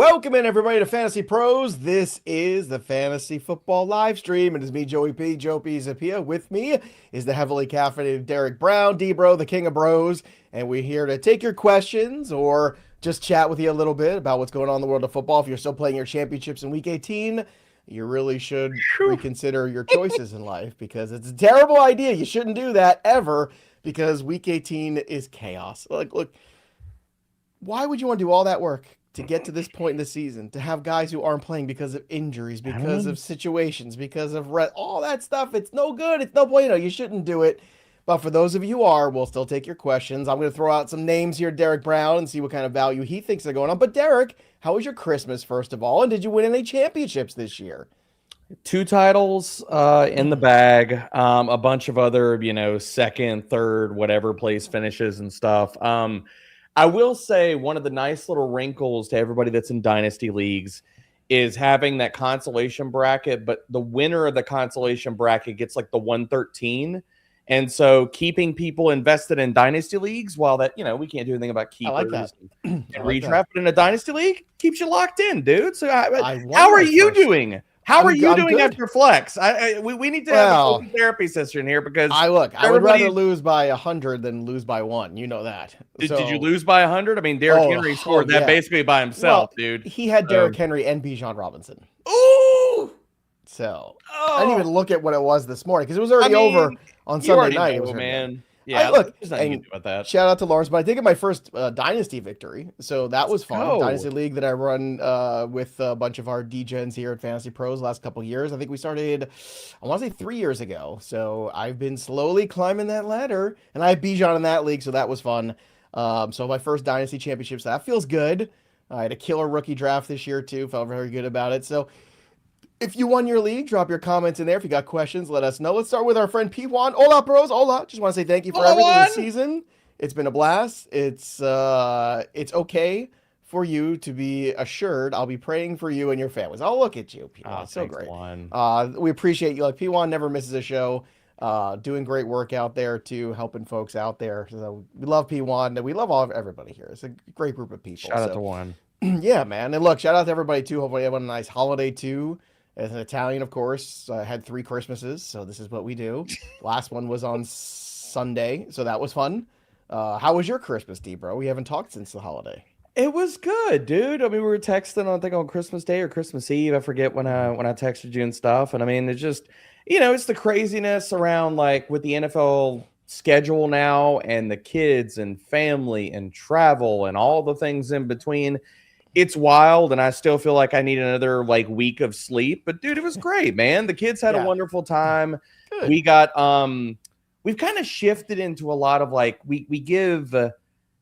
Welcome in, everybody, to Fantasy Pros. This is the Fantasy Football live stream. It is me, Joey P. Joe P. Zapia. With me is the heavily caffeinated Derek Brown, D-Bro, the king of bros. And we're here to take your questions or just chat with you a little bit about what's going on in the world of football. If you're still playing your championships in Week 18, you really should reconsider your choices in life because it's a terrible idea. You shouldn't do that ever because Week 18 is chaos. Look, why would you want to do all that work to get to this point in the season, to have guys who aren't playing because of injuries, because of situations, because of all that stuff? It's no good. It's no bueno. You shouldn't do it. But for those of you who are, we'll still take your questions. I'm going to throw out some names here, Derek Brown, and see what kind of value he thinks are going on. But Derek, how was your Christmas, first of all? And did you win any championships this year? 2 titles in the bag, a bunch of other, second, third, whatever place finishes and stuff. I will say one of the nice little wrinkles to everybody that's in dynasty leagues is having that consolation bracket, but the winner of the consolation bracket gets like the 113. And so keeping people invested in dynasty leagues, while that, we can't do anything about keepers. I like that. And redraft in a dynasty league keeps you locked in, dude. So how are you doing? How are you doing after flex? We need to have a therapy session here because I would rather lose by 100 than lose by 1. You know that. Did you lose by 100? I mean, Derrick Henry scored that basically by himself, dude. He had Derrick Henry and Bijan Robinson. Ooh! So I didn't even look at what it was this morning because it was already over on Sunday night. It was man. Yeah, there's nothing you can do about that. Shout out to Lawrence, but I did get my first Dynasty victory, so that was fun. Dynasty League that I run with a bunch of our DGens here at Fantasy Pros the last couple of years. I think we started, I want to say 3 years ago, so I've been slowly climbing that ladder, and I have Bijan in that league, so that was fun. So my first Dynasty championships, that feels good. I had a killer rookie draft this year too, felt very good about it. So if you won your league, drop your comments in there. If you got questions, let us know. Let's start with our friend P1. Hola, bros. Hola. Just want to say thank you for everything this season. It's been a blast. It's okay for you to be assured. I'll be praying for you and your families. I'll look at you, P1. So great. We appreciate you. Like P1 never misses a show. Doing great work out there too, helping folks out there. So we love P1. We love everybody here. It's a great group of people. Shout out to Juan. Yeah, man. And look, shout out to everybody too. Hopefully everyone had a nice holiday too. As an Italian, of course, I had 3 Christmases, so this is what we do. Last one was on Sunday, so that was fun. How was your Christmas, D-Bro? We haven't talked since the holiday. It was good, dude. I mean, we were texting, I think, on Christmas Day or Christmas Eve. I forget when I texted you and stuff. And I mean, it's just, it's the craziness around, like, with the NFL schedule now and the kids and family and travel and all the things in between. It's wild, and I still feel like I need another week of sleep. But dude, it was great, man. The kids had a wonderful time. Good. We got we've kind of shifted into a lot of we give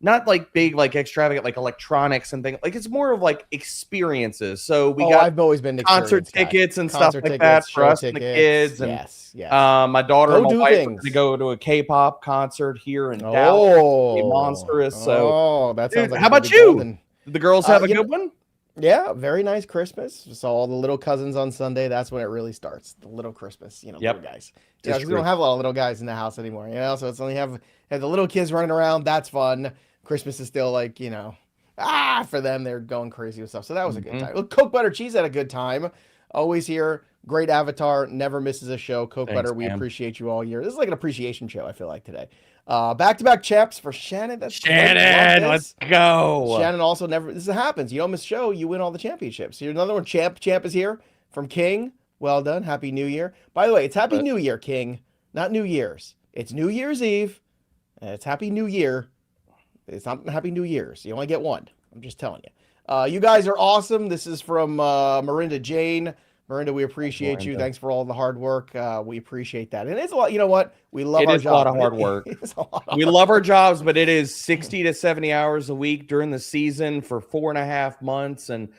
not big extravagant electronics and things. It's more of experiences. So we got I've always been to concert tickets and stuff like that for us and the kids. And yes. My daughter and my wife are to go to a K-pop concert here in Dallas. Monstrous. So that sounds like how about you? Did the girls have a good one? Yeah, very nice Christmas. Saw all the little cousins on Sunday. That's when it really starts. The little Christmas, little guys. Yeah, we don't have a lot of little guys in the house anymore, so it's only have the little kids running around. That's fun. Christmas is still for them, they're going crazy with stuff. So that was a good time. Look, Coke Butter Cheese had a good time. Always here. Great avatar. Never misses a show. Coke Butter, we appreciate you all year. This is like an appreciation show, I feel like, today. Back-to-back chaps for Shannon. That's Shannon, let's go. Shannon also never, this happens. You don't miss a show, you win all the championships. Here's another one. Champ is here from King. Well done. Happy New Year. By the way, it's Happy New Year, King, not New Year's. It's New Year's Eve. And it's Happy New Year. It's not Happy New Year's. You only get one. I'm just telling you. You guys are awesome. This is from Miranda Jane. Miranda, we appreciate you. Thanks for all the hard work. We appreciate that. And it's a lot. You know what? We love our job. It is a lot of hard work. We love our jobs, but it is 60 to 70 hours a week during the season for 4.5 months. And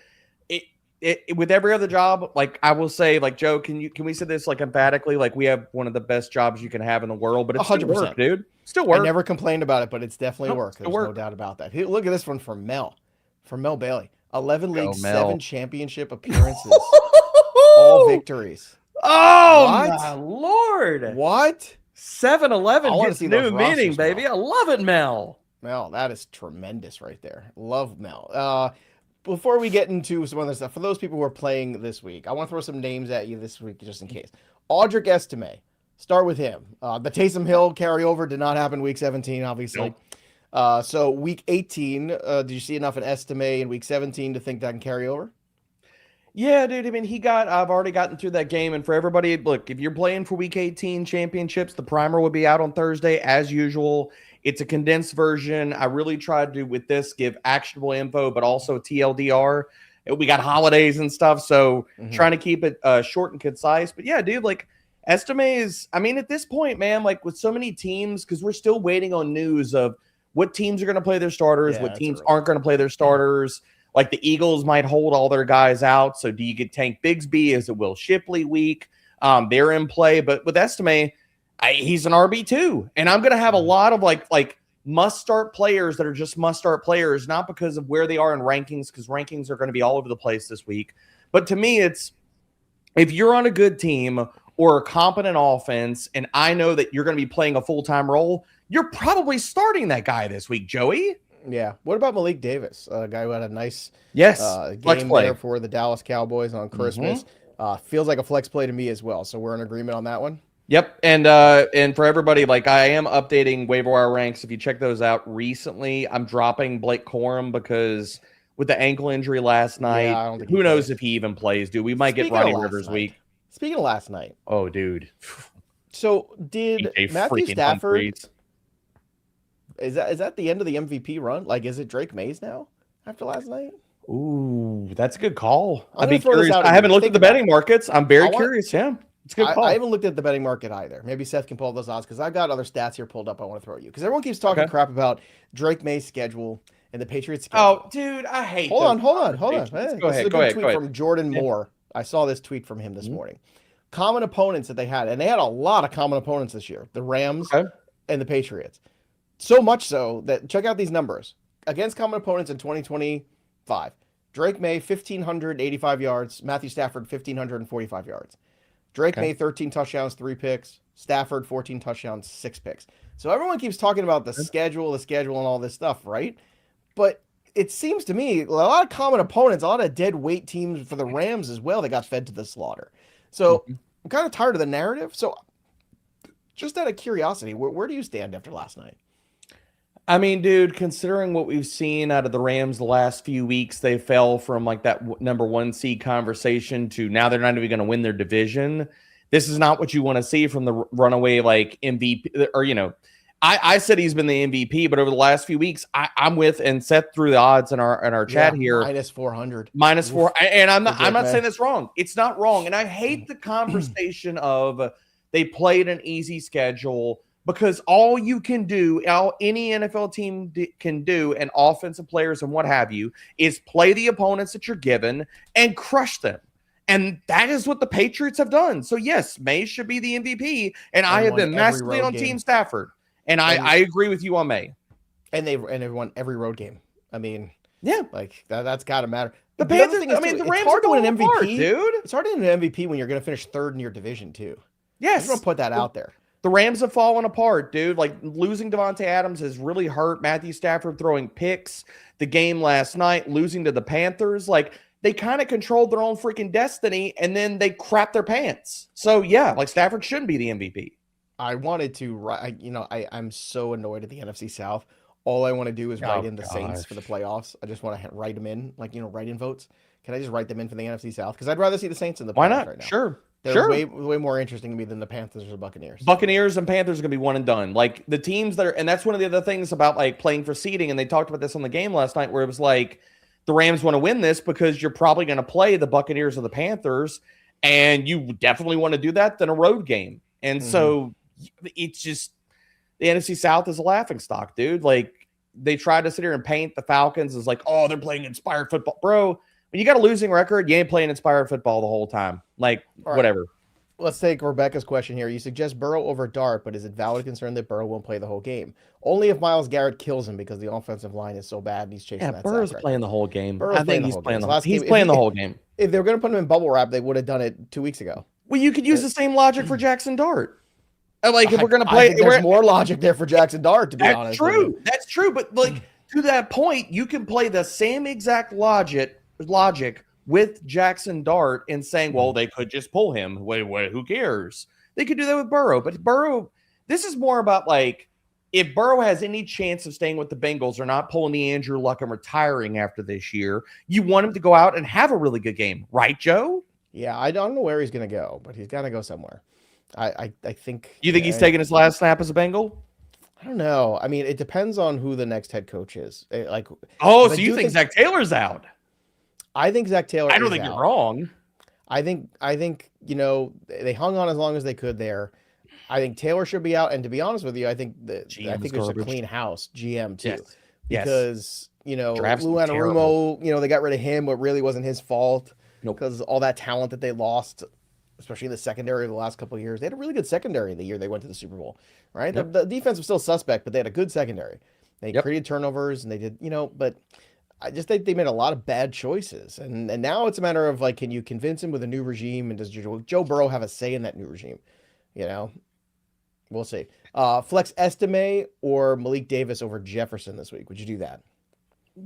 it with every other job, I will say, Joe, can we say this emphatically? We have one of the best jobs you can have in the world, but it's 100%, still work, dude. Still work. I never complained about it, but it's definitely work. There's no doubt about that. Look at this one from Mel Bailey. 11 leagues, 7 championship appearances. All victories. Oh, my Lord. What? 7-11 gets new meaning, baby. I love it, Mel. Mel, that is tremendous right there. Love Mel. before we get into some other stuff, for those people who are playing this week, I want to throw some names at you this week just in case. Audric Estime. Start with him. The Taysom Hill carryover did not happen week 17, obviously. Nope. So week 18, did you see enough in Estime in week 17 to think that can carry over? Yeah, dude. I mean, I've already gotten through that game. And for everybody, look, if you're playing for week 18 championships, the primer will be out on Thursday as usual. It's a condensed version. I really tried to, with this, give actionable info, but also TLDR. We got holidays and stuff, so trying to keep it short and concise. But yeah, dude, like Estime is, I mean, at this point, man, like with so many teams, because we're still waiting on news of what teams are going to play their starters, what teams aren't going to play their starters. Like the Eagles might hold all their guys out. So do you get Tank Bigsby? Is it Will Shipley week? They're in play. But with Estime, he's an RB2. And I'm going to have a lot of like must-start players that are just must-start players, not because of where they are in rankings, because rankings are going to be all over the place this week. But to me, it's if you're on a good team or a competent offense, and I know that you're going to be playing a full-time role, you're probably starting that guy this week, Joey. Yeah. What about Malik Davis, a guy who had a nice game there for the Dallas Cowboys on Christmas? Feels like a flex play to me as well. So we're in agreement on that one. Yep. And for everybody, like I am updating waiver wire ranks. If you check those out recently, I'm dropping Blake Corum because with the ankle injury last night, who knows if he even plays, dude. We might get Ronnie Rivers week. Speaking of last night. Oh, dude. So did Matthew Stafford... Is that the end of the MVP run? Like, is it Drake Mays now after last night? Ooh, that's a good call. I'd be curious. I haven't looked at the betting markets. I'm very curious. Yeah, it's a good call. I haven't looked at the betting market either. Maybe Seth can pull up those odds because I've got other stats here pulled up I want to throw at you. Because everyone keeps talking crap about Drake May's schedule and the Patriots schedule. Oh, dude, I hate Hold on. Hey, go this ahead. is a good tweet from Jordan Moore. I saw this tweet from him this morning. Common opponents that they had, and they had a lot of common opponents this year. The Rams and the Patriots. So much so that, check out these numbers. Against common opponents in 2025, Drake May, 1,585 yards. Matthew Stafford, 1,545 yards. Drake May, 13 touchdowns, 3 picks. Stafford, 14 touchdowns, 6 picks. So everyone keeps talking about the schedule, and all this stuff, right? But it seems to me, a lot of common opponents, a lot of dead weight teams for the Rams as well that got fed to the slaughter. So I'm kind of tired of the narrative. So just out of curiosity, where do you stand after last night? I mean, dude, considering what we've seen out of the Rams the last few weeks, they fell from like that number 1 seed conversation to now they're not even going to win their division. This is not what you want to see from the runaway like MVP or, you know, I said he's been the MVP, but over the last few weeks, I'm with and Seth through the odds in our chat here. Minus 400. Minus 4. And I'm not saying that's wrong. It's not wrong. And I hate the conversation of they played an easy schedule. Because all you can do, all any NFL team can do, and offensive players and what have you, is play the opponents that you're given and crush them. And that is what the Patriots have done. So, yes, May should be the MVP, and I have been massively on Team Stafford. And I agree with you on May. And they won every road game. I mean, yeah, like that's got to matter. The Panthers, I mean, the Rams are going to win an MVP, dude. It's hard to win an MVP when you're going to finish 3rd in your division, too. Yes. I just want to put that out there. The Rams have fallen apart, dude. Like, losing Davante Adams has really hurt. Matthew Stafford throwing picks the game last night, losing to the Panthers. Like, they kind of controlled their own freaking destiny, and then they crap their pants. So, yeah, like, Stafford shouldn't be the MVP. I wanted to, I'm so annoyed at the NFC South. All I want to do is write in the Saints for the playoffs. I just want to write them in, write-in votes. Can I just write them in for the NFC South? Because I'd rather see the Saints in the playoffs. Why not? Right now. Sure. They're way more interesting to me than the Panthers or the Buccaneers. Buccaneers and Panthers are going to be one and done. Like, the teams that are, and that's one of the other things about, like, playing for seeding, and they talked about this on the game last night, where it was like, the Rams want to win this because you're probably going to play the Buccaneers or the Panthers, and you definitely want to do that than a road game. And so, it's just, the NFC South is a laughingstock, dude. Like, they try to sit here and paint the Falcons as like, oh, they're playing inspired football. Bro, when you got a losing record, you ain't playing inspired football the whole time. Like, whatever. Let's take Rebecca's question here. You suggest Burrow over Dart, but is it valid concern that Burrow won't play the whole game? Only if Myles Garrett kills him because the offensive line is so bad and he's chasing that Burrow's sack playing the whole game. I think he's playing the whole game. If they were going to put him in bubble wrap, they would have done it 2 weeks ago. Well, you could use the same logic for Jaxson Dart. Like, if we're going to play... There's more logic there for Jaxson Dart, to be honest. That's true. But, like, to that point, you can play the same exact logic with Jaxson Dart and saying, well, they could just pull him. Wait, who cares? They could do that with Burrow. But Burrow, this is more about like, if Burrow has any chance of staying with the Bengals or not pulling the Andrew Luck and retiring after this year, you want him to go out and have a really good game. Right, Joe? Yeah, I don't know where he's going to go, but he's got to go somewhere. I think. You think he's taking his last snap as a Bengal? I don't know. I mean, it depends on who the next head coach is. So you think Zach Taylor's out? I think Zach Taylor. I don't think you're wrong. I think they hung on as long as they could there. I think Taylor should be out, and to be honest with you, I think it's a clean house GM too, because Lou Anarumo, they got rid of him, but really wasn't his fault because all that talent that they lost, especially in the secondary of the last couple of years. They had a really good secondary the year they went to the Super Bowl, right? Yep. The defense was still suspect, but they had a good secondary. They created turnovers, and they did, but I just think they made a lot of bad choices, and now it's a matter of like, can you convince him with a new regime, and does Joe Burrow have a say in that new regime? We'll see. Flex Estime or Malik Davis over Jefferson this week. Would you do that?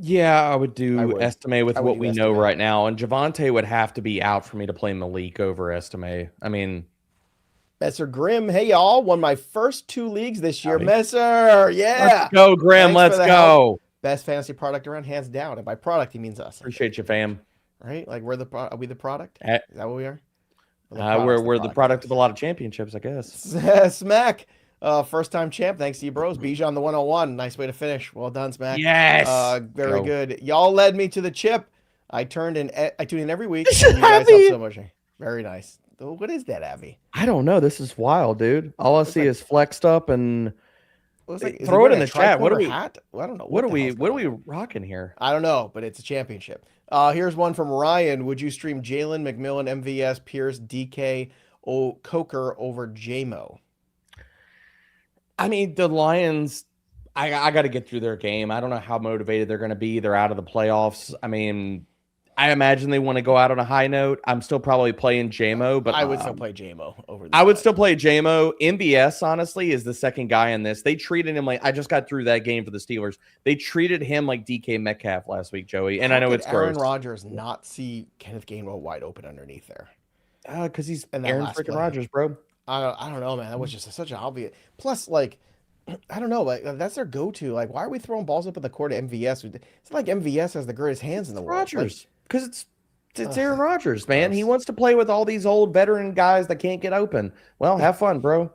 Yeah, I would do Estime with what we know right now. And Davante would have to be out for me to play Malik over Estime. I mean, Messer Grimm. Hey, y'all. Won my first 2 leagues this year. Messer. Yeah. Let's go, Grimm. Let's go. Help. Best fantasy product around, hands down. And by product, he means us. Appreciate you, fam. Right? Like, are we the product? Is that what we are? We're the product of a lot of championships, I guess. Smack, first-time champ. Thanks to you, bros. Bijan the 101. Nice way to finish. Well done, Smack. Yes. Very good. Y'all led me to the chip. I tune in every week. You guys help so much. Very nice. What is that, Avi? I don't know. This is wild, dude. All I see is flexed up and throw it in the chat. What are we? Hat? I don't know. What are we rocking here? I don't know, but it's a championship. Here's one from Ryan. Would you stream Jalen, McMillan, MVS, Pierce, DK, Coker over JMO? I mean, the Lions, I got to get through their game. I don't know how motivated they're going to be. They're out of the playoffs. I mean, I imagine they want to go out on a high note. I'm still probably playing JMO, but I would still play JMO over. I would still play JMO. MVS, honestly, is the second guy in this. They treated him like, I just got through that game for the Steelers. They treated him like DK Metcalf last week, Joey. And I know it's Aaron gross. Rodgers not see Kenneth Gainwell wide open underneath there. Because he's Aaron freaking Rodgers, bro. I don't know, man. That was just such an obvious. Plus, like, I don't know, like that's their go-to. Like, why are we throwing balls up in the court to MVS? It's like MVS has the greatest hands in the world. Rodgers, because it's Aaron Rodgers, man. He wants to play with all these old veteran guys that can't get open. Well, have fun, bro.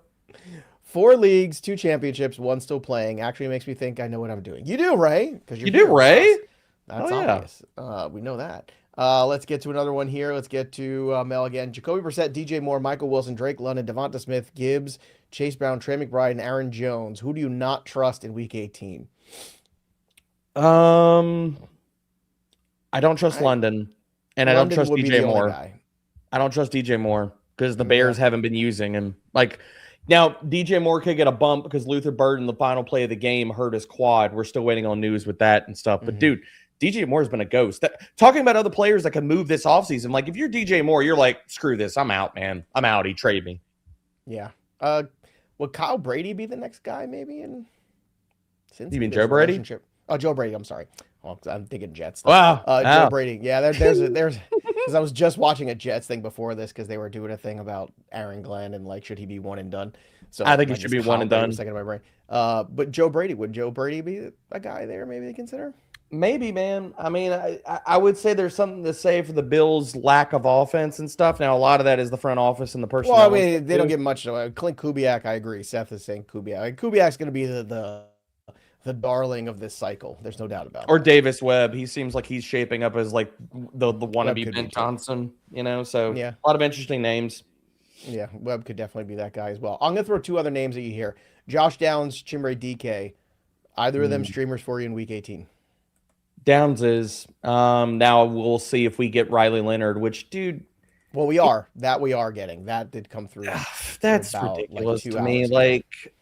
4 leagues, 2 championships, 1 still playing. Actually makes me think I know what I'm doing. You do, Ray? Because you do, Ray? That's obvious. We know that. Let's get to another one here. Let's get to Mel again. Jacoby Brissett, DJ Moore, Michael Wilson, Drake London, Devonta Smith, Gibbs, Chase Brown, Trey McBride, and Aaron Jones. Who do you not trust in Week 18? I don't trust London, and I don't trust DJ Moore. I don't trust DJ Moore because the Bears haven't been using him. Like, now, DJ Moore could get a bump because Luther Burden, the final play of the game, hurt his quad. We're still waiting on news with that and stuff. But, dude, DJ Moore's been a ghost. Talking about other players that can move this offseason, like, if you're DJ Moore, you're like, screw this. I'm out, man. I'm out. He traded me. Yeah. Would Kyle Brady be the next guy, maybe? You mean Joe Brady? Oh, Joe Brady. I'm sorry. Well, I'm thinking Jets. Wow. Joe Brady. Yeah, there's because I was just watching a Jets thing before this because they were doing a thing about Aaron Glenn and like should he be one and done. So I think he should be one and done. Second in my brain. But Joe Brady, would Joe Brady be a guy there? Maybe they consider. Maybe, man. I mean, I would say there's something to say for the Bills' lack of offense and stuff. Now, a lot of that is the front office and the personnel. Well, I mean, they don't get much. Clint Kubiak, I agree. Seth is saying Kubiak. Kubiak's going to be the darling of this cycle. There's no doubt about it. Or Davis Webb. He seems like he's shaping up as like the wannabe Ben Johnson, So yeah, a lot of interesting names. Yeah, Webb could definitely be that guy as well. I'm going to throw 2 other names at you here. Josh Downs, Chimere DK. Either of them streamers for you in Week 18. Downs is. Now we'll see if we get Riley Leonard, which, dude. Well, we are. That we are getting. That did come through. That's ridiculous to me. Like,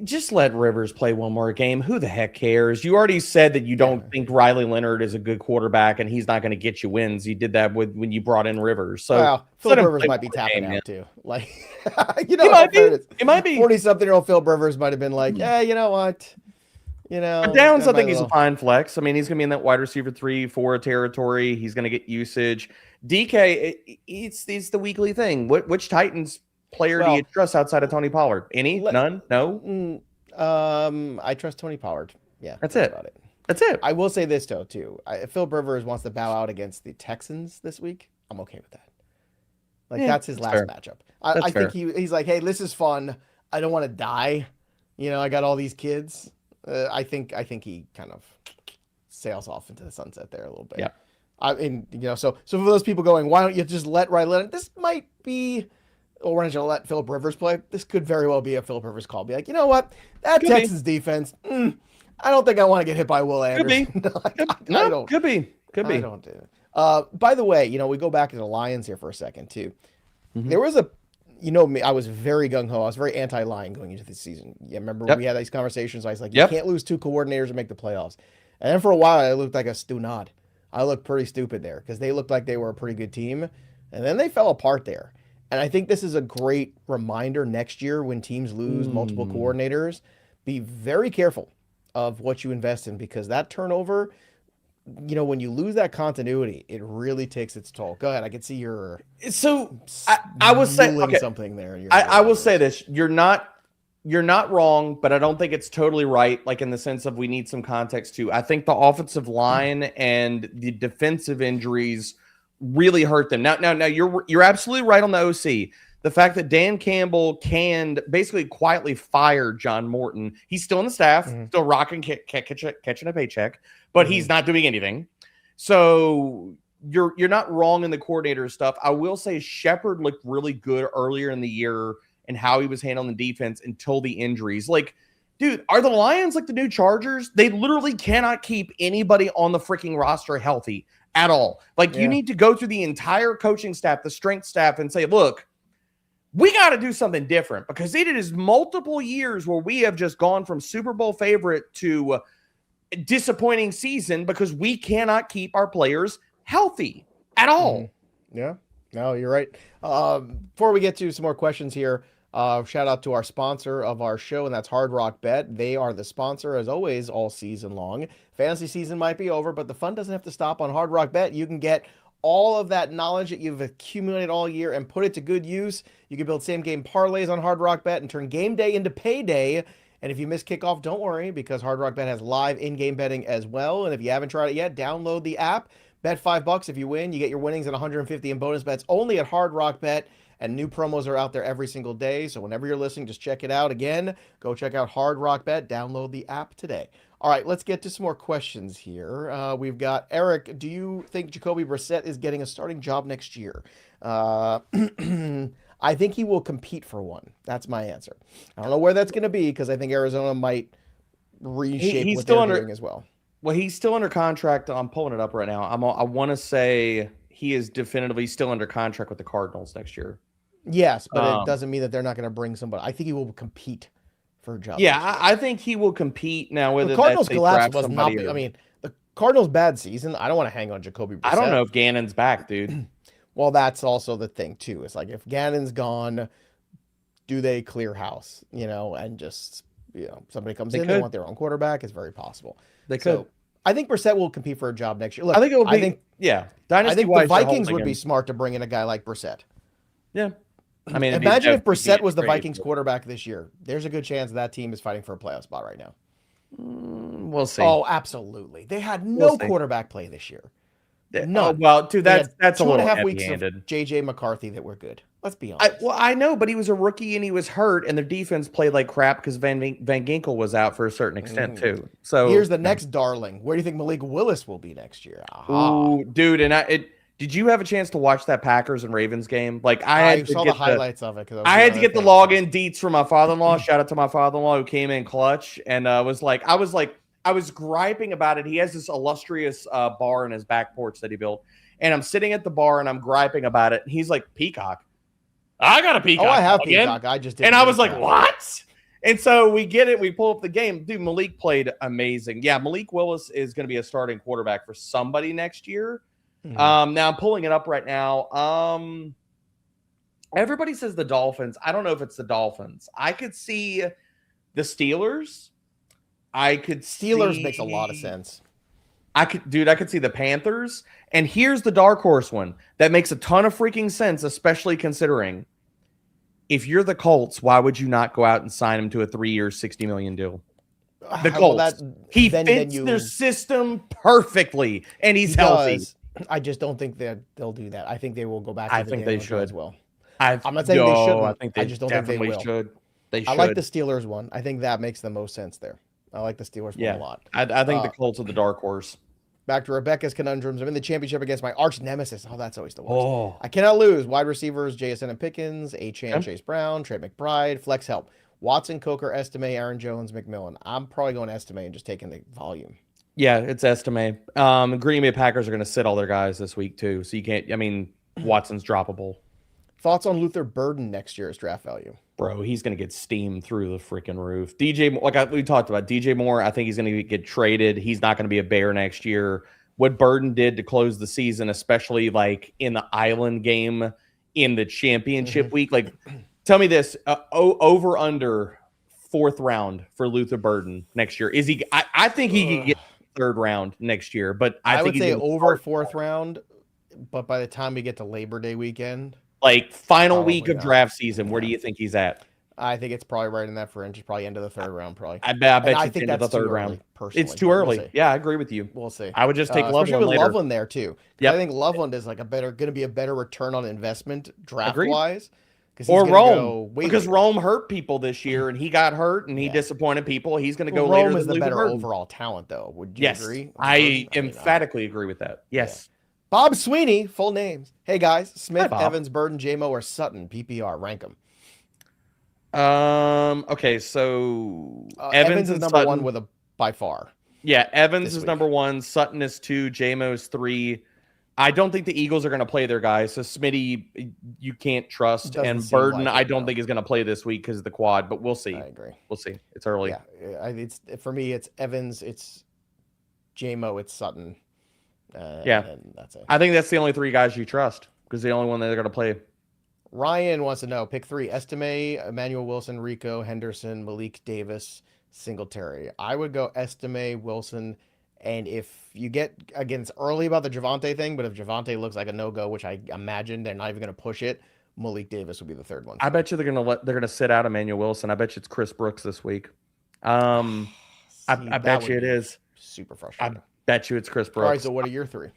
just let Rivers play one more game. Who the heck cares? You already said that you don't think Riley Leonard is a good quarterback and he's not going to get you wins. You did that when you brought in Rivers. So Phil Rivers might be tapping out too. Like, it might be. 40-something-year-old Phil Rivers might have been like, yeah, you know what? You know, But Downs, I think he's a fine flex. I mean, he's going to be in that wide receiver 3-4 territory. He's going to get usage. DK, it's the weekly thing. Which Titans player do you trust outside of Tony Pollard? Any? None? No? I trust Tony Pollard. Yeah, that's it. About it. That's it. I will say this, though, too. If Phil Rivers wants to bow out against the Texans this week, I'm okay with that. That's his last matchup. I think he's like, hey, this is fun. I don't want to die. You know, I got all these kids. I think he kind of sails off into the sunset there a little bit. Yeah. So for those people going, why don't you just let Riley Leonard? This might be, or why don't you let Philip Rivers play? This could very well be a Philip Rivers call. Be like, you know what? That could Texans defense, I don't think I want to get hit by Will Anderson. Could be. Could be. I don't do it. By the way, we go back to the Lions here for a second too. Mm-hmm. There was me, I was very gung-ho. I was very anti-Lion going into this season. Yeah, remember we had these conversations. I was like, you can't lose 2 coordinators and make the playoffs. And then for a while, I looked like a Stunad. I looked pretty stupid there because they looked like they were a pretty good team. And then they fell apart there. And I think this is a great reminder next year when teams lose multiple coordinators. Be very careful of what you invest in because that turnover, when you lose that continuity, it really takes its toll. Go ahead. I can see you're I will say something there. I will say this. You're not wrong, but I don't think it's totally right. Like in the sense of we need some context too. I think the offensive line and the defensive injuries really hurt them. Now you're absolutely right on the OC. The fact that Dan Campbell basically quietly fired John Morton. He's still in the staff, still rocking, catching a paycheck, but he's not doing anything. So you're not wrong in the coordinator stuff. I will say Shepard looked really good earlier in the year and how he was handling the defense until the injuries. Like, dude, are the Lions like the new Chargers? They literally cannot keep anybody on the freaking roster healthy at all. Like, you need to go through the entire coaching staff, the strength staff, and say, look, we got to do something different because it is multiple years where we have just gone from Super Bowl favorite to disappointing season because we cannot keep our players healthy at all. Yeah, no, you're right. Before we get to some more questions here, shout out to our sponsor of our show, and that's Hard Rock Bet. They are the sponsor, as always, all season long. Fantasy season might be over, but the fun doesn't have to stop on Hard Rock Bet. You can get all of that knowledge that you've accumulated all year and put it to good use. You can build same-game parlays on Hard Rock Bet and turn game day into payday. And if you miss kickoff, don't worry, because Hard Rock Bet has live in-game betting as well. And if you haven't tried it yet, download the app. Bet $5 if you win. You get your winnings at 150 in bonus bets only at Hard Rock Bet. And new promos are out there every single day. So whenever you're listening, just check it out. Again, go check out Hard Rock Bet. Download the app today. All right, let's get to some more questions here. We've got Eric. Do you think Jacoby Brissett is getting a starting job next year? I think he will compete for one. That's my answer. I don't know where that's going to be because I think Arizona might reshape what they're doing as well. Well, he's still under contract. I'm pulling it up right now. I want to say he is definitively still under contract with the Cardinals next year. Yes, but it doesn't mean that they're not going to bring somebody. I think he will compete for a job. Yeah, I think he will compete now. Whether the Cardinals collapse was not. I mean, the Cardinals' bad season. I don't want to hang on Jacoby Brissett. I don't know if Gannon's back, dude. Well, that's also the thing too. It's like if Gannon's gone, do they clear house? And just somebody comes in, they want their own quarterback. It's very possible. They could. I think Brissett will compete for a job next year. Look, I think it will be. I think the Vikings would be smart to bring in a guy like Brissett. Yeah. I mean, imagine if Brissett was the Vikings quarterback this year. There's a good chance that team is fighting for a playoff spot right now. We'll see. Oh, absolutely. They had no quarterback play this year. No. Well, dude, that's a little 2.5 weeks of JJ McCarthy that were good. Let's be honest. I know, but he was a rookie and he was hurt, and their defense played like crap because Van Ginkel was out for a certain extent too. So here's the next darling. Where do you think Malik Willis will be next year? Ooh, dude, and did you have a chance to watch that Packers and Ravens game? Like I saw the highlights of it. I had to get the login deets from my father-in-law. Shout out to my father-in-law who came in clutch, and I was griping about it. He has this illustrious bar in his back porch that he built, and I'm sitting at the bar and I'm griping about it. And he's like, Peacock. I got a Peacock. Oh, I have Peacock. I just didn't. And I was like, what? And so we get it. We pull up the game. Dude, Malik played amazing. Yeah, Malik Willis is going to be a starting quarterback for somebody next year. Mm-hmm. Now I'm pulling it up right now. Everybody says the Dolphins. I don't know if it's the Dolphins. I could see the Steelers. I could Steelers makes a lot of sense. I could see the Panthers. And here's the dark horse one that makes a ton of freaking sense, especially considering if you're the Colts, why would you not go out and sign him to a 3-year, $60 million deal? The Colts. He fits their system perfectly, and he's healthy. I just don't think that they'll do that. I think they will go back to I think they should as well. I'm not saying they shouldn't. I just don't think they will. Should. They should. I like the Steelers one. I think that makes the most sense there. I like the Steelers one a lot. I think the Colts are the dark horse. Back to Rebecca's conundrums. I'm in the championship against my arch nemesis. Oh, that's always the worst. Oh. I cannot lose. Wide receivers, JSN and Pickens, Achane, Chase Brown, Trey McBride, flex help. Watson, Coker, Estime, Aaron Jones, McMillan. I'm probably going Estime and just taking the volume. Yeah, it's Estime. Green Bay Packers are going to sit all their guys this week too, so you can't. I mean, Watson's droppable. Thoughts on Luther Burden next year's draft value? Bro, he's going to get steamed through the freaking roof. We talked about DJ Moore. I think he's going to get traded. He's not going to be a Bear next year. What Burden did to close the season, especially like in the island game in the championship week, like. Tell me this: over under 4th round for Luther Burden next year. Is he? I think he could get 3rd round next year, but I think would say over 4th round. But by the time we get to Labor Day weekend, like final week of draft season, where do you think he's at? I think it's probably right in that fringe. Probably end of the 3rd round. Probably. I bet you think into the 3rd round. Personally, it's too early. We'll yeah, I agree with you. We'll see. I would just take Loveland with later. Loveland there too. Yep. I think Loveland is like going to be a better return on investment draft wise. Or Rome, because Rome hurt people this year, and he got hurt, and he disappointed people. He's going to go later. Rome is the better overall talent, though. Would you agree? I emphatically agree with that. Yes. Yeah. Bob Sweeney, full names. Hey guys, Smith, Evans, Burden, JMO, or Sutton? PPR, rank them. Okay, so Evans is number 1 by far. Yeah, Evans is number 1. Sutton is 2. JMO is 3. I don't think the Eagles are going to play their guys. So Smitty, you can't trust, and Burden, I don't think is going to play this week because of the quad. But we'll see. I agree. We'll see. It's early. Yeah, it's for me. It's Evans. It's JMO. It's Sutton. And that's it. I think that's the only 3 guys you trust because the only one that they're going to play. Ryan wants to know: pick 3: Estime, Emmanuel Wilson, Rico, Henderson, Malik Davis, Singletary. I would go Estime, Wilson. And if you get, again, it's early about the Javante thing, but if Javante looks like a no-go, which I imagine they're not even going to push it, Malik Davis will be the 3rd one. I bet you they're going to sit out Emmanuel Wilson. I bet you it's Chris Brooks this week. I bet you it is. Super frustrating. I bet you it's Chris Brooks. All right, so what are your 3?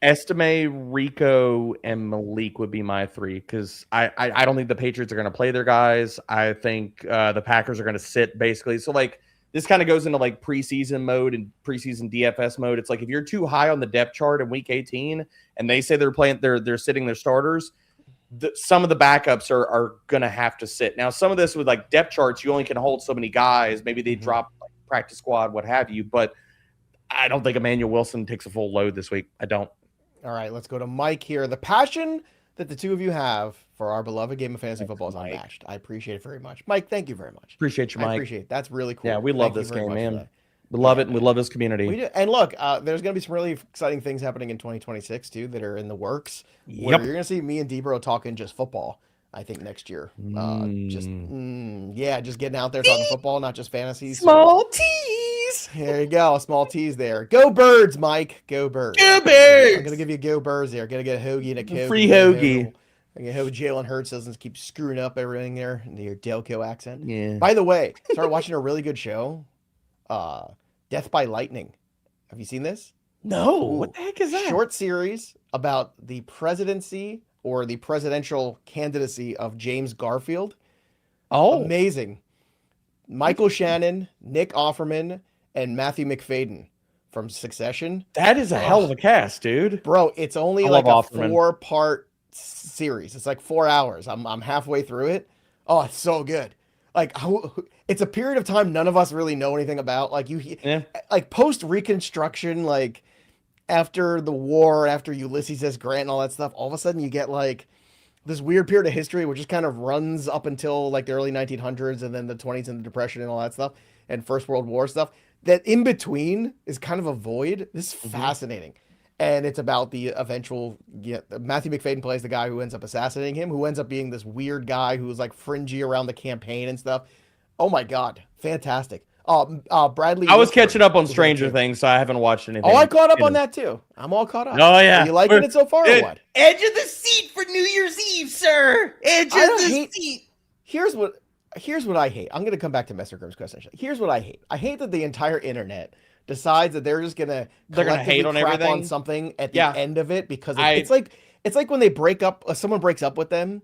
Estime, Rico, and Malik would be my 3 because I don't think the Patriots are going to play their guys. I think the Packers are going to sit basically. So like. This kind of goes into like preseason mode and preseason DFS mode. It's like if you're too high on the depth chart in week 18 and they say they're sitting their starters, some of the backups are going to have to sit. Now, some of this with like depth charts, you only can hold so many guys. Maybe they drop like practice squad, what have you. But I don't think Emmanuel Wilson takes a full load this week. I don't. All right, let's go to Mike here. The passion that the two of you have for our beloved game of fantasy football is unmatched. I appreciate it very much. Mike, thank you very much. Appreciate you, Mike. I appreciate it. That's really cool. Yeah, we love this game, man. We love it, and we love this community. We do. And look, there's going to be some really exciting things happening in 2026, too, that are in the works. Where you're going to see me and Debro talking just football, I think, next year. Just getting out there talking football, not just fantasy. Small tease. There you go. Small tease there. Go Birds, Mike. Go Birds. Go Birds. I'm going to give you Go Birds there. Going to get a hoagie and a Kobe. Free hoagie. I hope Jalen Hurts doesn't keep screwing up everything there in your Delco accent. Yeah. By the way, started watching a really good show, Death by Lightning. Have you seen this? No. Ooh, what the heck is that? Short series about the presidency or the presidential candidacy of James Garfield. Oh. Amazing. Michael Shannon, Nick Offerman, and Matthew McFadden from Succession. That is a hell of a cast, dude. Bro, it's only like a Offerman. 4-part series. It's like 4 hours. I'm halfway through it. Oh, it's so good. Like it's a period of time none of us really know anything about. Like like post Reconstruction, like after the war, after Ulysses S. Grant and all that stuff. All of a sudden, you get like this weird period of history which just kind of runs up until like the early 1900s and then the 20s and the Depression and all that stuff and First World War stuff. That in between is kind of a void. This is fascinating. And it's about the eventual, Matthew McFadden plays the guy who ends up assassinating him, who ends up being this weird guy who's like fringy around the campaign and stuff. Oh my God. Fantastic. Bradley. I was Whitford catching up on was in it Stranger too. Things, so I haven't watched anything. Oh, I caught up on that too. I'm all caught up. Oh yeah, Are you liking it so far or what? Edge of the seat for New Year's Eve, sir. Edge of the seat. Here's what I hate. I'm gonna come back to Messer Grimm's question. Here's what I hate. I hate that the entire internet decides that they're just gonna hate on everything on something at the end of it because it's like when they break up. Someone breaks up with them.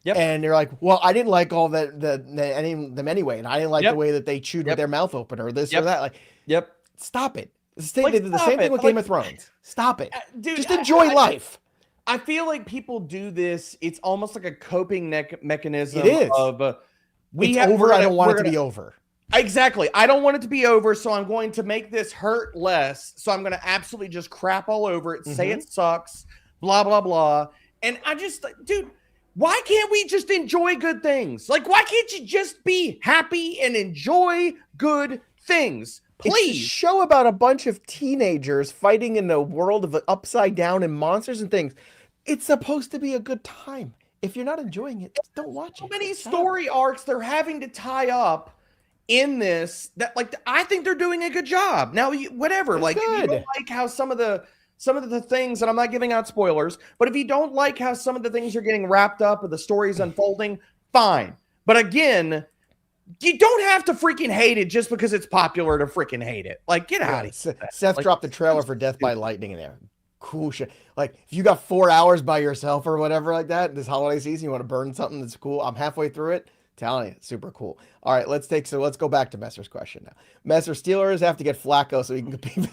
Yep. And they're like, well, I didn't like all them anyway, and I didn't like the way that they chewed with their mouth open or this or that. Like, stop it. The same thing with Game of Thrones. Stop it, dude. Just enjoy life. I feel like people do this. It's almost like a coping mechanism. It is. Of it's over. I don't want it to be over. Exactly. I don't want it to be over, so I'm going to make this hurt less. So I'm going to absolutely just crap all over it, say it sucks, blah blah blah, and I just, dude. Why can't we just enjoy good things? Like, why can't you just be happy and enjoy good things? Please. It's a show about a bunch of teenagers fighting in a world of upside down and monsters and things. It's supposed to be a good time. If you're not enjoying it, don't watch it. So many story arcs they're having to tie up in this that, like, I think they're doing a good job. Now, whatever. Like, if you don't like how some of the things, and I'm not giving out spoilers, but if you don't like how some of the things are getting wrapped up or the story's unfolding, fine. But again, you don't have to freaking hate it just because it's popular to freaking hate it. Like, get out of here. Seth dropped the trailer for Death by Lightning in there. Cool shit. Like, if you got 4 hours by yourself or whatever like that this holiday season, you want to burn something that's cool. I'm halfway through it. Telling you, super cool. All right, let's go back to Messer's question now. Messer, Steelers have to get Flacco so he can compete.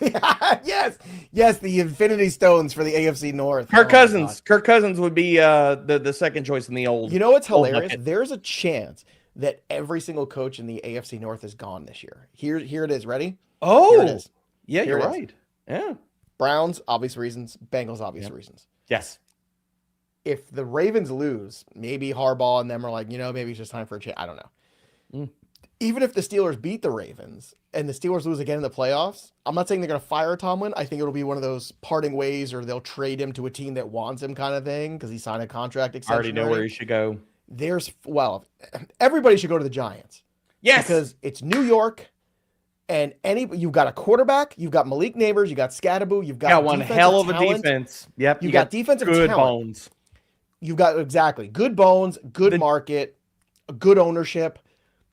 yes, the Infinity Stones for the AFC North. Kirk Cousins would be the second choice in the old. You know what's hilarious? There's a chance that every single coach in the AFC North is gone this year. Here it is. Ready? Oh, here it is. Yeah, you're right. Yeah. Browns, obvious reasons. Bengals, obvious reasons. Yes. If the Ravens lose, maybe Harbaugh and them are like, maybe it's just time for a change. I don't know. Even if the Steelers beat the Ravens and the Steelers lose again in the playoffs, I'm not saying they're going to fire Tomlin. I think it'll be one of those parting ways, or they'll trade him to a team that wants him kind of thing because he signed a contract extension. I already know where he should go. Everybody should go to the Giants. Yes. Because it's New York. And you've got a quarterback, you've got Malik Neighbors, you got Scadaboo, you've got one hell of a defense. Yep. You got defensive good talent. Bones. You've got good bones, good market, good ownership.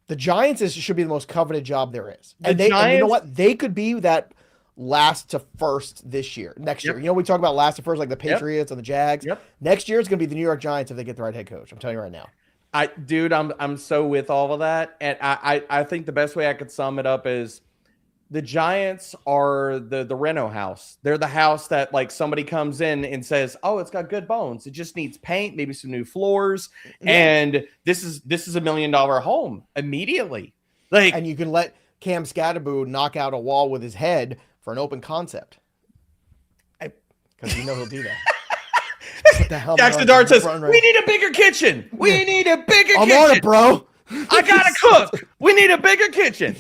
The Giants should be the most coveted job there is. And you know what? They could be that last to first next year. We talk about last to first, like the Patriots and the Jags. Next year it's going to be the New York Giants if they get the right head coach. I'm telling you right now. I'm so with all of that. And I think the best way I could sum it up is the Giants are the reno house. They're the house that, like, somebody comes in and says, oh, it's got good bones. It just needs paint, maybe some new floors. And this is $1 million home immediately. Like, and you can let Cam Scadaboo knock out a wall with his head for an open concept. Because he'll do that. Jaxson Dart says, we need a bigger kitchen. We need a bigger kitchen. I'm on it, bro. I gotta cook. We need a bigger kitchen.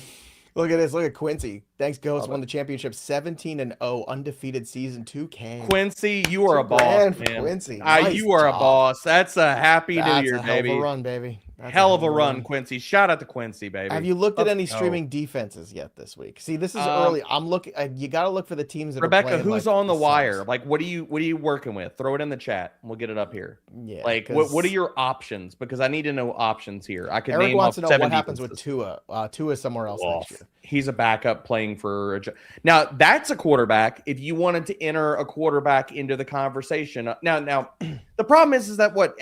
Look at this. Look at Quincy. Thanks, Ghost. Won the championship 17-0, undefeated season 2. Quincy, you are a boss, man. Quincy. Nice you are job. a boss. That's a happy New Year, baby. Hell of a run, baby. Hell of a run, Quincy. Shout out to Quincy, baby. Have you looked at any streaming defenses yet this week? See, this is early. I'm looking. You got to look for the teams that Rebecca, are playing, who's on the wire? Like, what are you working with? Throw it in the chat. We'll get it up here. Yeah. Like, what are your options? Because I need to know options here. I can Eric name wants to know what happens defenses. with Tua. Tua's somewhere else next year. He's a backup playing for now. That's a quarterback. If you wanted to enter a quarterback into the conversation, now the problem is that what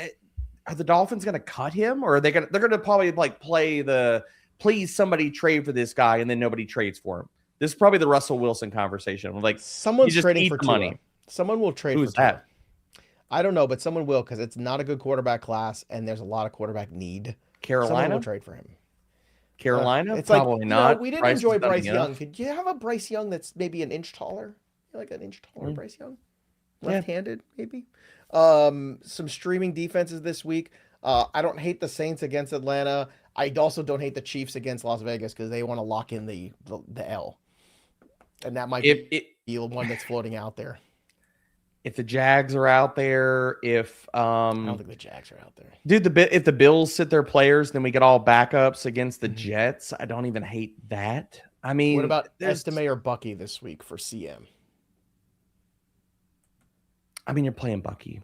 are the Dolphins going to cut him, or are they're going to probably like play the please somebody trade for this guy and then nobody trades for him. This is probably the Russell Wilson conversation. Like, someone's trading for money. Tua. Someone will trade Who's for Tua. that? I don't know, but someone will, because it's not a good quarterback class and there's a lot of quarterback need. Carolina Someone will trade for him. Carolina? It's probably like, not. We didn't enjoy Bryce Young. Could you have a Bryce Young that's maybe an inch taller? Like an inch taller Bryce Young? Left-handed, maybe? Some streaming defenses this week. I don't hate the Saints against Atlanta. I also don't hate the Chiefs against Las Vegas because they want to lock in the L. And that might be the one that's floating out there. if the Jags are out there, if I don't think the Jags are out there. Dude, if the Bills sit their players, then we get all backups against the Jets. I don't even hate that. I mean, what about Estime or Bucky this week for CM? I mean, you're playing Bucky.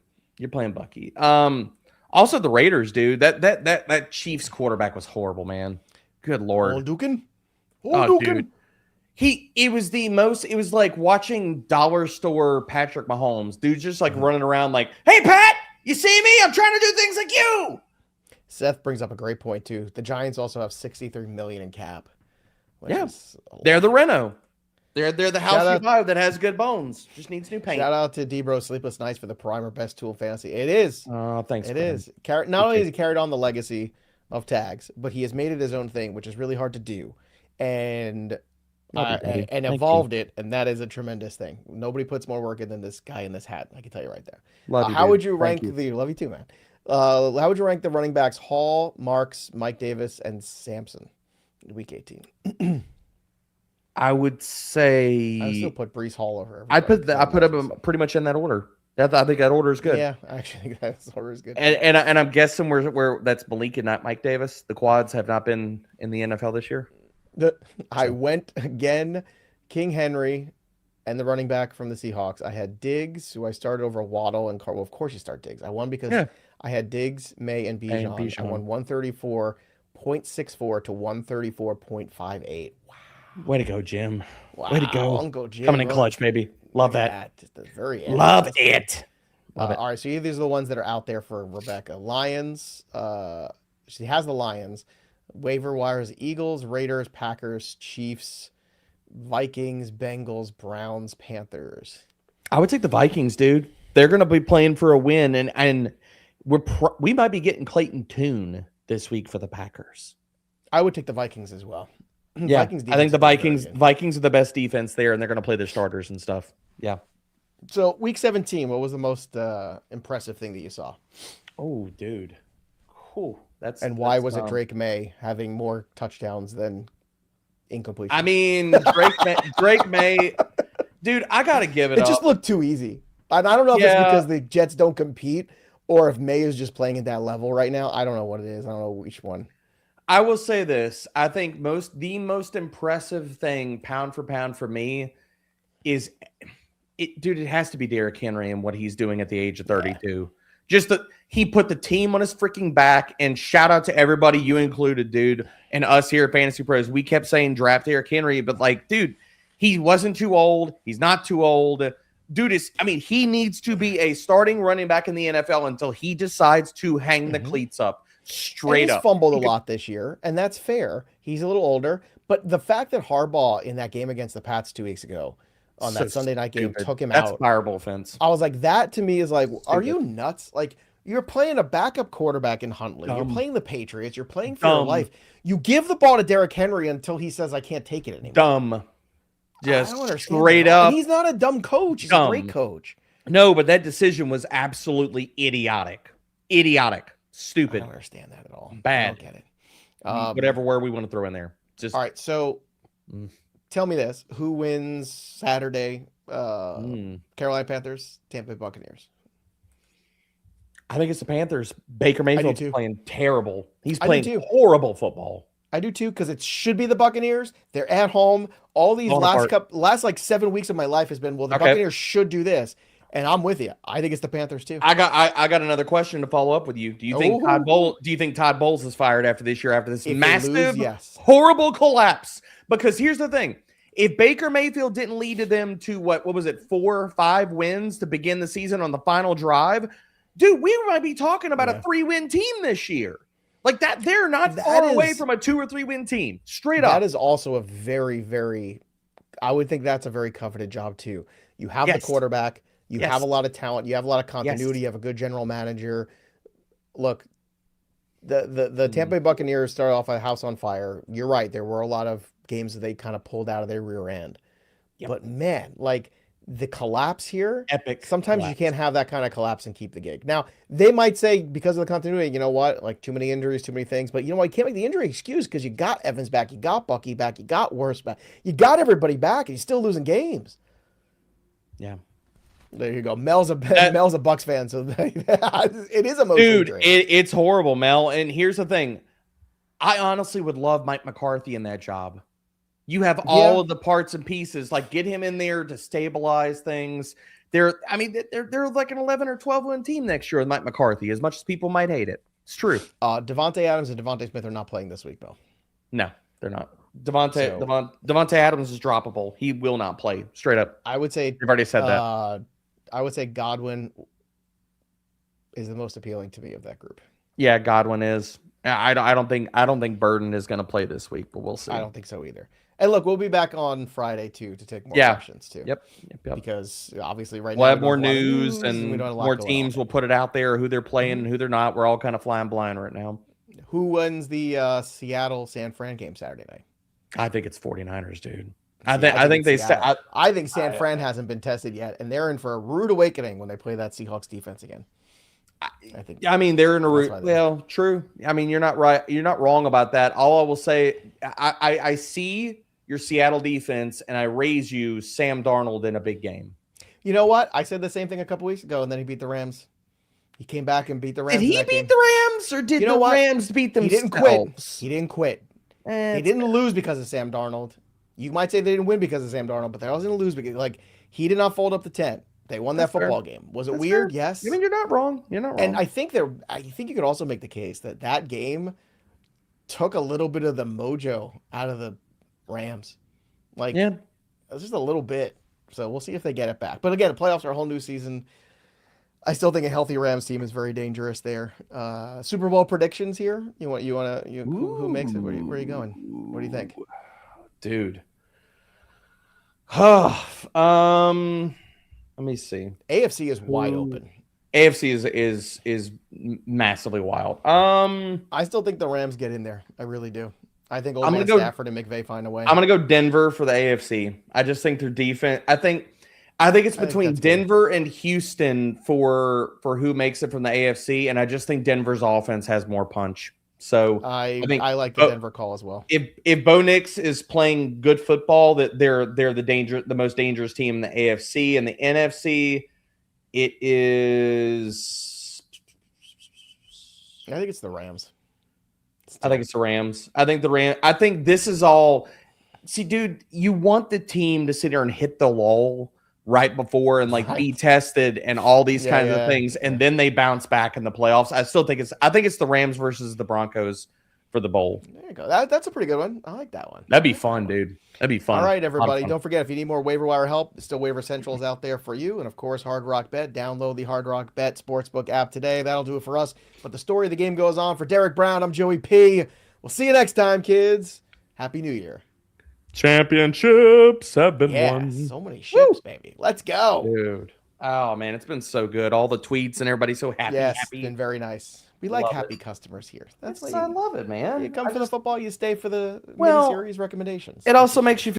Also the Raiders, dude. That Chiefs quarterback was horrible, man. Good Lord. Dukin? Dude. It was like watching dollar store Patrick Mahomes. Dude's just like running around like, hey, Pat, you see me? I'm trying to do things like you. Seth brings up a great point, too. The Giants also have $63 million in cap. Yeah, they're the Reno. They're the house you buy that has good bones. Just needs new paint. Shout out to D-Bro Sleepless Nights for the primer best tool fantasy. It is. Oh, thanks. It is. Not only has he carried on the legacy of tags, but he has made it his own thing, which is really hard to do. And evolved it, and that is a tremendous thing. Nobody puts more work in than this guy in this hat. I can tell you right there. How would you rank love you too, man? How would you rank the running backs Hall, Marks, Mike Davis, and Sampson in week 18? I would say I would still put Breece Hall over. I put them pretty much in that order. I think that order is good. Yeah, I actually think that order is good. And I'm guessing where that's Malik and not Mike Davis. The quads have not been in the NFL this year. I went again, King Henry, and the running back from the Seahawks. I had Diggs, who I started over Waddle and Carl. Well, of course you start Diggs. I won because I had Diggs, May, and Bijan. I won 134.64 to 134.58. Wow. Way to go, Jim. Wow. Way to go. Uncle Jim. Coming in clutch, baby. Love that. Just the very end. Love it. All right, so these are the ones that are out there for Rebecca. Lions. She has the Lions. Waiver wires: Eagles, Raiders, Packers, Chiefs, Vikings, Bengals, Browns, Panthers. I would take the Vikings, dude. They're going to be playing for a win, and we might be getting Clayton Tune this week for the Packers. I would take the Vikings as well. Yeah, I think the Vikings are the best defense there, and they're going to play their starters and stuff. Yeah. So week 17, what was the most impressive thing that you saw? Oh, dude. Cool. Why was it Drake May having more touchdowns than incompletion? I mean, Drake May, dude, I got to give it up. It just looked too easy. And I don't know if it's because the Jets don't compete or if May is just playing at that level right now. I don't know what it is. I don't know which one. I will say this. I think the most impressive thing pound for pound for me is it has to be Derrick Henry and what he's doing at the age of 32. Just that he put the team on his freaking back, and shout out to everybody, you included, dude, and us here at Fantasy Pros. We kept saying draft Derrick Henry, but dude, he wasn't too old. He's not too old. Dude he needs to be a starting running back in the NFL until he decides to hang the cleats up straight up. He's fumbled a lot this year, and that's fair. He's a little older, but the fact that Harbaugh in that game against the Pats 2 weeks ago on that Sunday night game took him out. That's fireable offense. I was like, that to me is like, are you nuts? Like, you're playing a backup quarterback in Huntley. You're playing the Patriots. You're playing for your life. You give the ball to Derrick Henry until he says, I can't take it anymore. Dumb. Just straight up. And he's not a dumb coach. He's a great coach. No, but that decision was absolutely idiotic. Stupid. I don't understand that at all. Bad. I don't get it. Whatever word we want to throw in there. Just all right. So tell me this: who wins Saturday? Carolina Panthers, Tampa Bay Buccaneers. I think it's the Panthers. Baker Mayfield's playing terrible. He's playing horrible football. I do too, because it should be the Buccaneers. They're at home. All these last like 7 weeks of my life has been, well, the Buccaneers should do this. And I'm with you. I think it's the Panthers too. I got another question to follow up with you. Do you think Todd Bowles is fired after this year, after this massive, horrible collapse? Because here's the thing. If Baker Mayfield didn't lead to them to what was it, 4 or 5 wins to begin the season on the final drive, dude, we might be talking about a 3-win team this year. Like that, they're not far away from a 2 or 3 win team. Straight up. That is also a very, very, I would think that's a very coveted job too. You have the quarterback. You have a lot of talent. You have a lot of continuity. You have a good general manager. Look, the Tampa Bay Buccaneers started off a house on fire. You're right. There were a lot of games that they kind of pulled out of their rear end. Yep. But man, like the collapse here, epic. Sometimes you can't have that kind of collapse and keep the gig. Now, they might say because of the continuity, you know what, like too many injuries, too many things. But you know what, you can't make the injury excuse because you got Evans back, you got Bucky back, you got Worst back. You got everybody back, and you're still losing games. Yeah. There you go. Mel's a Bucs fan, so it is emotionally dude. It's horrible, Mel. And here's the thing: I honestly would love Mike McCarthy in that job. You have all of the parts and pieces. Like, get him in there to stabilize things. They're like an 11 or 12 win team next year with Mike McCarthy. As much as people might hate it, it's true. Davante Adams and Devontae Smith are not playing this week, though. No, they're not. Davante Adams is droppable. He will not play. Straight up. I would say you've already said that. I would say Godwin is the most appealing to me of that group. Yeah, Godwin is. I don't think Burden is going to play this week, but we'll see. I don't think so either. And look, we'll be back on Friday too to take more questions too. Yep. Because obviously now we'll have more news and more teams will put it out there, who they're playing and who they're not. We're all kind of flying blind right now. Who wins the Seattle-San Fran game Saturday night? I think it's 49ers, dude. I think San Fran hasn't been tested yet, and they're in for a rude awakening when they play that Seahawks defense again. I mean, they're in a rude. Well, true. I mean, you're not right. You're not wrong about that. All I will say, I see your Seattle defense, and I raise you Sam Darnold in a big game. You know what? I said the same thing a couple weeks ago, and then he beat the Rams. He came back and beat the Rams. Did he beat the Rams, or did the Rams beat themselves? He didn't quit. He didn't lose because of Sam Darnold. You might say they didn't win because of Sam Darnold, but they also didn't lose because he did not fold up the tent. They won that football game. Was it weird? Fair. Yes. I mean, you're not wrong. And I think you could also make the case that game took a little bit of the mojo out of the Rams. It was just a little bit. So we'll see if they get it back. But again, the playoffs are a whole new season. I still think a healthy Rams team is very dangerous there. Super Bowl predictions here. Who makes it? Where are you going? What do you think, dude? Let me see. AFC is wide open. AFC is massively wild. I still think the Rams get in there. I really do. I think old man Stafford and McVay find a way. I'm gonna go Denver for the AFC. I just think their defense. I think it's between Denver and Houston for who makes it from the AFC, and I just think Denver's offense has more punch. So I like the Denver call as well. If Bo Nix is playing good football, that they're the most dangerous team in the AFC. And the NFC, it is. I think it's the Rams. I think it's the Rams. I think this is all. See, dude, you want the team to sit there and hit the lull right before and be tested and all these kinds of things, and then they bounce back in the playoffs. I think it's the Rams versus the Broncos for the bowl. There you go. That's a pretty good one. I like that one. That'd be fun, dude. That'd be fun. All right, everybody. Don't forget, if you need more waiver wire help, still Waiver Central is out there for you. And of course, Hard Rock Bet. Download the Hard Rock Bet Sportsbook app today. That'll do it for us. But the story of the game goes on. For Derek Brown, I'm Joey P. We'll see you next time, kids. Happy New Year. Championships have been won. So many ships, baby. Let's go. Dude. Oh, man, it's been so good. All the tweets and everybody so happy. Yes, it's been very nice. We like happy customers here. I love it, man. You come for the football, you stay for the miniseries recommendations. It also makes you